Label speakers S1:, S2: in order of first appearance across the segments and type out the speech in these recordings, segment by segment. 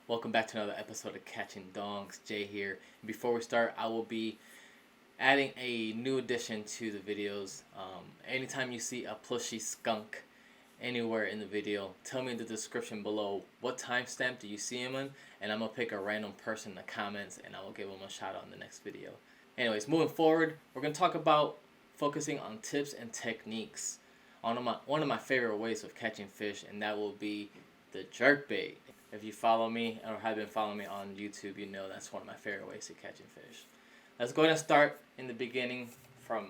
S1: Welcome back to another episode of Catching Dongs. Jay here. And before we start, I will be adding a new addition to the videos. Anytime you see a plushy skunk anywhere in the video, tell me in the description below what timestamp do you see him in, and I'm going to pick a random person in the comments and I will give him a shout out in the next video. Anyways, moving forward, we're going to talk about focusing on tips and techniques on one of my favorite ways of catching fish, and that will be the jerkbait. If you follow me or have been following me on YouTube, you know that's one of my favorite ways of catching fish. Let's go ahead and start in the beginning from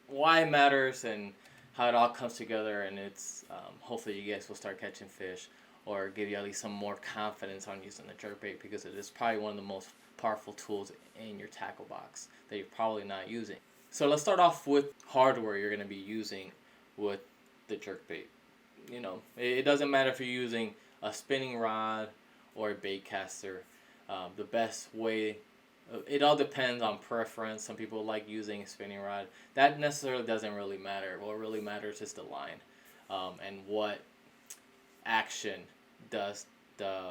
S1: why it matters and how it all comes together, and it's hopefully you guys will start catching fish or give you at least some more confidence on using the jerkbait, because it is probably one of the most powerful tools in your tackle box that you're probably not using. So let's start off with hardware you're going to be using with the jerkbait. You know, it doesn't matter if you're using a spinning rod or a bait caster. The best way, it all depends on preference. Some people like using a spinning rod. That necessarily doesn't really matter. What really matters is the line, and what action does the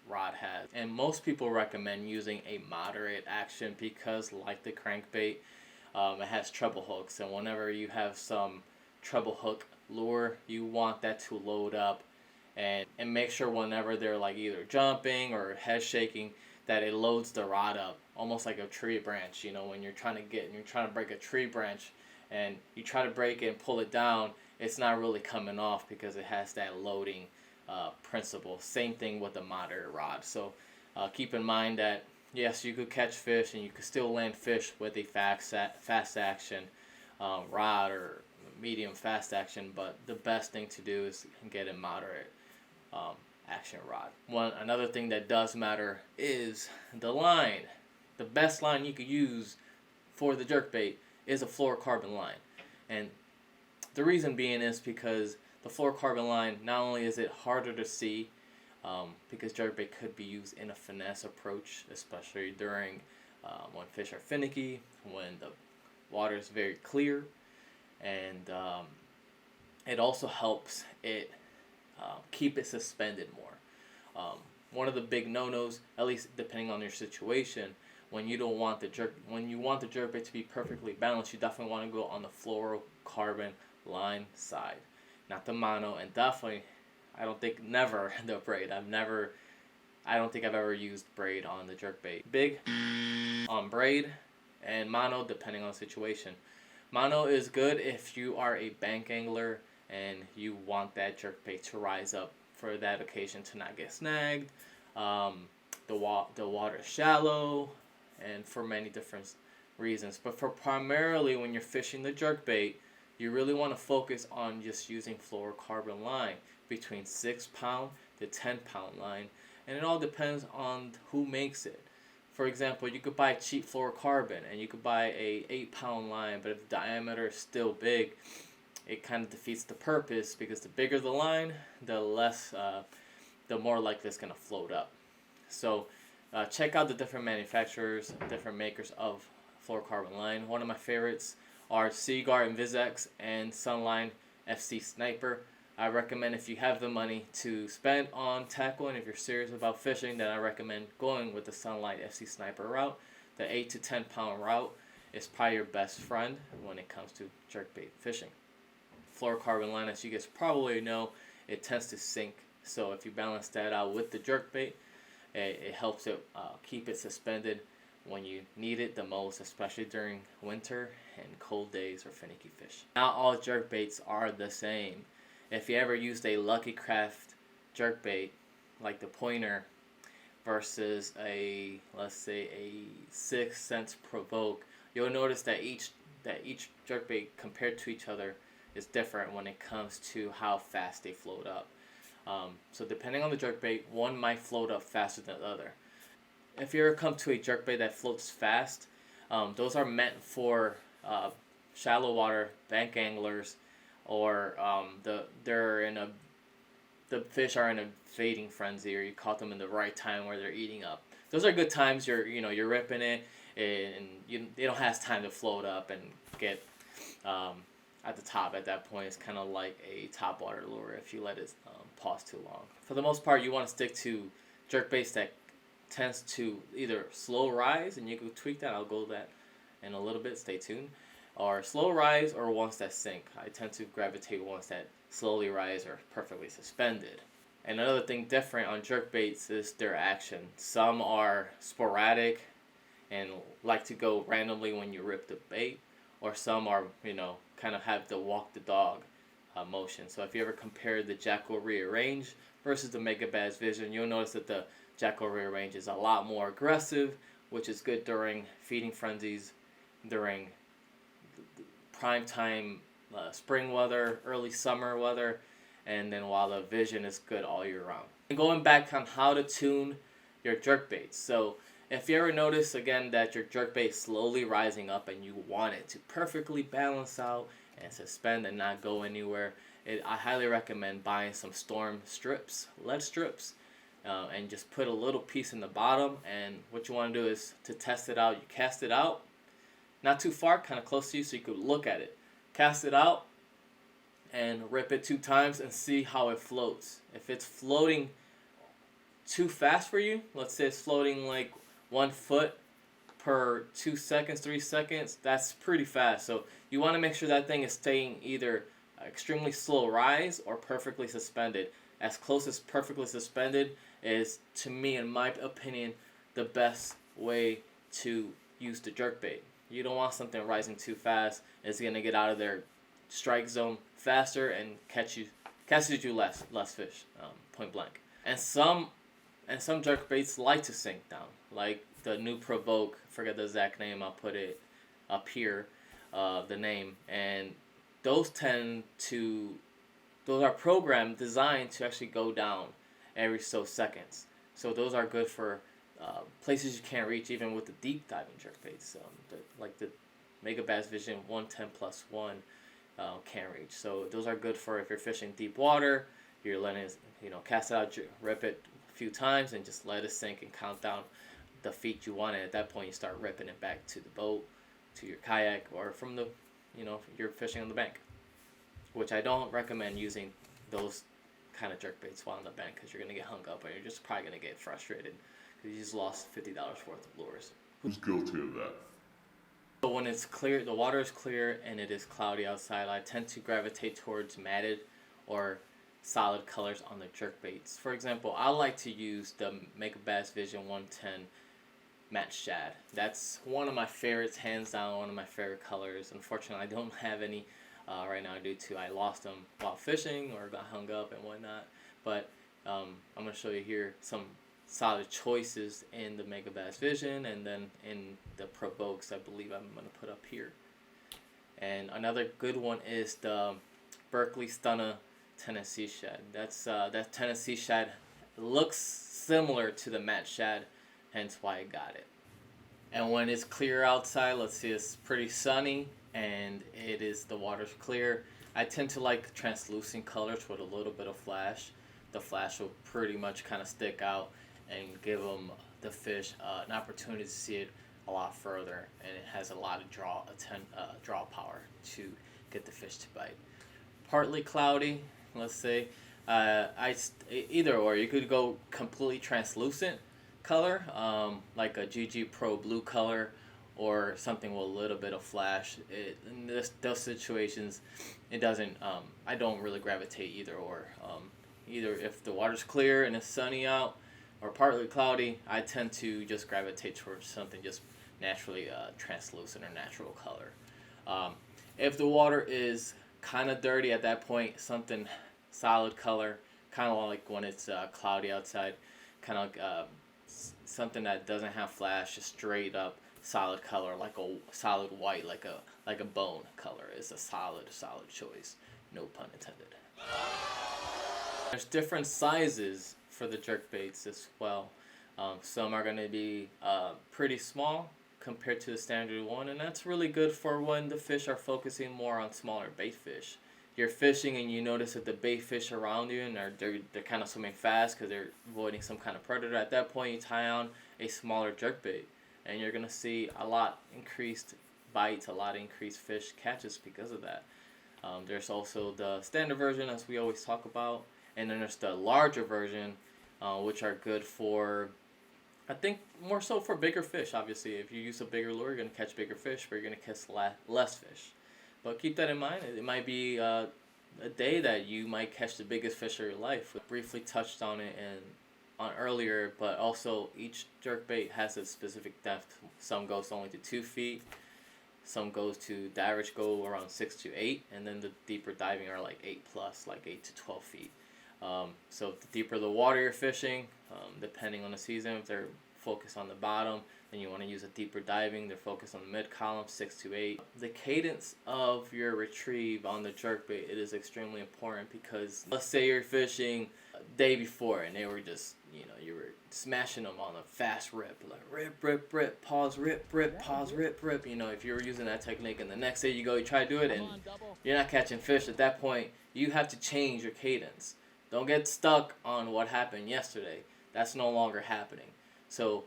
S1: rod have. And most people recommend using a moderate action because, like the crankbait, it has treble hooks, and whenever you have some treble hook lure, you want that to load up and make sure whenever they're like either jumping or head shaking that it loads the rod up, almost like a tree branch. You know, when you're trying to break a tree branch and you try to break it and pull it down, it's not really coming off because it has that loading principle. Same thing with the moderate rod. So keep in mind that yes, you could catch fish and you could still land fish with a fast action rod or medium fast action, but the best thing to do is get a moderate action rod. Another thing that does matter is the line. The best line you could use for the jerkbait is a fluorocarbon line, and the reason being is because the fluorocarbon line, not only is it harder to see, because jerkbait could be used in a finesse approach, especially during when fish are finicky, when the water is very clear, and it also helps it keep it suspended more. One of the big no-nos, at least depending on your situation, when you want the jerkbait to be perfectly balanced, you definitely want to go on the fluorocarbon line side, not the mono, and definitely, I don't think never the braid. I don't think I've ever used braid on the jerkbait. Big on braid and mono depending on the situation. Mono is good if you are a bank angler and you want that jerkbait to rise up for that occasion to not get snagged. The water is shallow, and for many different reasons. But for primarily when you're fishing the jerkbait, you really want to focus on just using fluorocarbon line between 6 pound to 10 pound line, and it all depends on who makes it. For example, you could buy cheap fluorocarbon and you could buy a 8 pound line, but if the diameter is still big, it kind of defeats the purpose, because the bigger the line, the more likely it's going to float up. So check out the different manufacturers, different makers of fluorocarbon line. One of my favorites are Seaguard InvizX and Sunline FC Sniper. I recommend, if you have the money to spend on tackle and if you're serious about fishing, then I recommend going with the Sunlight FC Sniper route. The 8 to 10 pound route is probably your best friend when it comes to jerkbait fishing. Fluorocarbon line, as you guys probably know, it tends to sink. So if you balance that out with the jerkbait, it helps it keep it suspended when you need it the most, especially during winter and cold days or finicky fish. Not all jerkbaits are the same. If you ever used a Lucky Craft jerkbait, like the pointer, versus let's say a 6 cents provoke, you'll notice that each jerkbait compared to each other is different when it comes to how fast they float up. So depending on the jerkbait, one might float up faster than the other. If you ever come to a jerkbait that floats fast, those are meant for shallow water bank anglers, or the fish are in a feeding frenzy, or you caught them in the right time where they're eating up. Those are good times. You're ripping it, and they don't have time to float up and get at the top. At that point, it's kind of like a topwater lure if you let it pause too long. For the most part, you want to stick to jerkbaits that tends to either slow rise, and you can tweak that. I'll go that in a little bit. Stay tuned. Or slow rise, or ones that sink. I tend to gravitate ones that slowly rise or perfectly suspended. And another thing different on jerkbaits is their action. Some are sporadic and like to go randomly when you rip the bait, or some are, kind of have the walk the dog motion. So if you ever compare the Jackal Rearrange versus the Megabass Vision, you'll notice that the Jackal Rearrange is a lot more aggressive, which is good during feeding frenzies, during prime time spring weather, early summer weather, and then while the Vision is good all year round. And going back on how to tune your jerkbaits. So if you ever notice again that your jerkbait is slowly rising up and you want it to perfectly balance out and suspend and not go anywhere, I highly recommend buying some storm strips, lead strips, and just put a little piece in the bottom. And what you want to do is to test it out, you cast it out, not too far, kind of close to you so you could look at it. Cast it out and rip it 2 times and see how it floats. If it's floating too fast for you, let's say it's floating like 1 foot per 2 seconds, 3 seconds, that's pretty fast. So you want to make sure that thing is staying either extremely slow rise or perfectly suspended. As close as perfectly suspended is, to me, in my opinion, the best way to use the jerkbait. You don't want something rising too fast. It's going to get out of their strike zone faster and catches you less fish, point blank. And some jerkbaits like to sink down, like the new Provoke. Forget the exact name. I'll put it up here, the name. And those are programmed, designed to actually go down every so seconds. So those are good for places you can't reach, even with the deep diving jerkbaits, like the Megabass Vision 110+1 can't reach. So those are good for if you're fishing deep water. You're letting it, cast it out, rip it a few times, and just let it sink and count down the feet you want. And at that point, you start ripping it back to the boat, to your kayak, or from the, you're fishing on the bank. Which I don't recommend using those kind of jerkbaits while on the bank, because you're gonna get hung up, and you're just probably gonna get frustrated because you just lost $50 worth of lures.
S2: Who's guilty of that?
S1: So when it's clear, the water is clear and it is cloudy outside, I tend to gravitate towards matted or solid colors on the jerkbaits. For example, I like to use the Megabass Vision 110 matte shad. That's one of my favorites, hands down, one of my favorite colors. Unfortunately, I don't have any right now due to I lost them while fishing or got hung up and whatnot. But I'm going to show you here some solid choices in the Megabass Vision, and then in the Provokes, I believe I'm going to put up here. And another good one is the Berkeley Stunna Tennessee Shad. That Tennessee Shad looks similar to the matte shad, hence why I got it. And when it's clear outside, let's see, it's pretty sunny and the water's clear. I tend to like translucent colors with a little bit of flash. The flash will pretty much kind of stick out and give the fish an opportunity to see it a lot further, and it has a lot of draw power to get the fish to bite. Partly cloudy, let's say, either or. You could go completely translucent color, like a GG Pro blue color, or something with a little bit of flash. In those situations, it doesn't. I don't really gravitate either or. Either if the water's clear and it's sunny out, or partly cloudy, I tend to just gravitate towards something just naturally translucent or natural color. If the water is kind of dirty at that point, something solid color, kind of like when it's cloudy outside, kind of something that doesn't have flash, just straight up solid color, like a solid white, like a bone color, is a solid choice. No pun intended. There's different sizes for the jerkbaits as well. Some are going to be pretty small compared to the standard one, and that's really good for when the fish are focusing more on smaller bait fish. You're fishing and you notice that the bait fish around you, and they're kind of swimming fast because they're avoiding some kind of predator. At that point, you tie on a smaller jerkbait, and you're going to see a lot increased bites, a lot increased fish catches because of that. There's also the standard version, as we always talk about, and then there's the larger version, which are good for, I think, more so for bigger fish. Obviously, if you use a bigger lure, you're going to catch bigger fish, but you're going to catch less fish. But keep that in mind. It might be a day that you might catch the biggest fish of your life. We briefly touched on it on earlier, but also each jerkbait has a specific depth. Some goes only to 2 feet. Some goes to, the average go around 6 to 8, and then the deeper diving are like 8 plus, like 8 to 12 feet. So the deeper the water you're fishing, depending on the season, if they're focused on the bottom, then you want to use a deeper diving. They're focused on the mid column, 6 to 8. The cadence of your retrieve on the jerkbait, it is extremely important, because let's say you're fishing a day before and they were just, you were smashing them on a fast rip, like rip, pause, rip, pause, rip. If you were using that technique and the next day you try to do it and you're not catching fish, at that point you have to change your cadence. Don't get stuck on what happened yesterday. That's no longer happening. So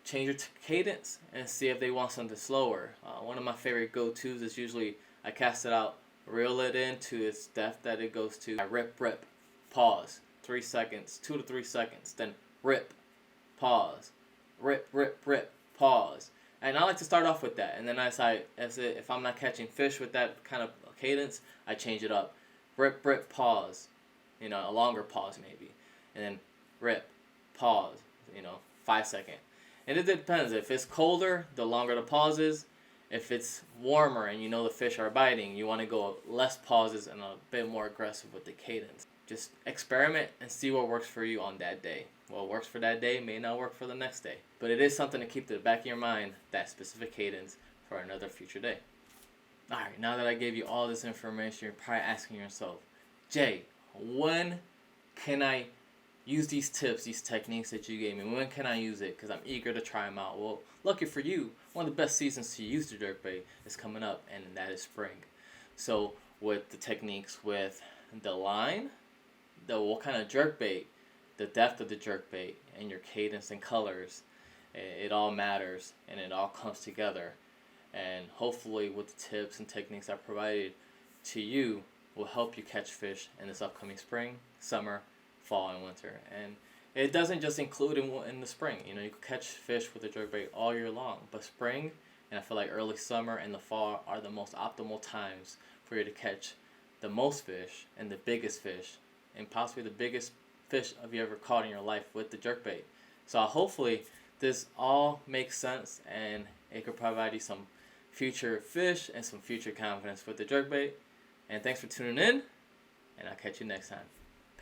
S1: change your cadence and see if they want something slower. One of my favorite go-tos is usually I cast it out, reel it into its depth that it goes to. I rip, pause, 3 seconds, 2 to 3 seconds, then rip, pause, rip, pause. And I like to start off with that. And then if I'm not catching fish with that kind of cadence, I change it up. Rip, pause, a longer pause maybe. And then rip, pause, 5 second. And it depends. If it's colder, the longer the pause is. If it's warmer and the fish are biting, you want to go less pauses and a bit more aggressive with the cadence. Just experiment and see what works for you on that day. What works for that day may not work for the next day. But it is something to keep to the back of your mind, that specific cadence for another future day. Alright, now that I gave you all this information, you're probably asking yourself, Jay, when can I use these tips, these techniques that you gave me? When can I use it? Because I'm eager to try them out. Well, lucky for you, one of the best seasons to use the jerkbait is coming up, and that is spring. So with the techniques with the line, what kind of jerkbait, the depth of the jerkbait, and your cadence and colors, it all matters and it all comes together. And hopefully with the tips and techniques I provided to you will help you catch fish in this upcoming spring, summer, fall, and winter. And it doesn't just include in the spring. You can catch fish with a jerkbait all year long, but spring and I feel like early summer and the fall are the most optimal times for you to catch the most fish and the biggest fish, and possibly the biggest fish have you ever caught in your life with the jerkbait. So hopefully this all makes sense and it could provide you some future fish and some future confidence with the jerkbait. And thanks for tuning in, and I'll catch you next time.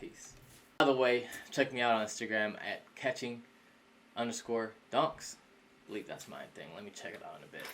S1: Peace. By the way, check me out on Instagram at catching_dunks. I believe that's my thing. Let me check it out in a bit.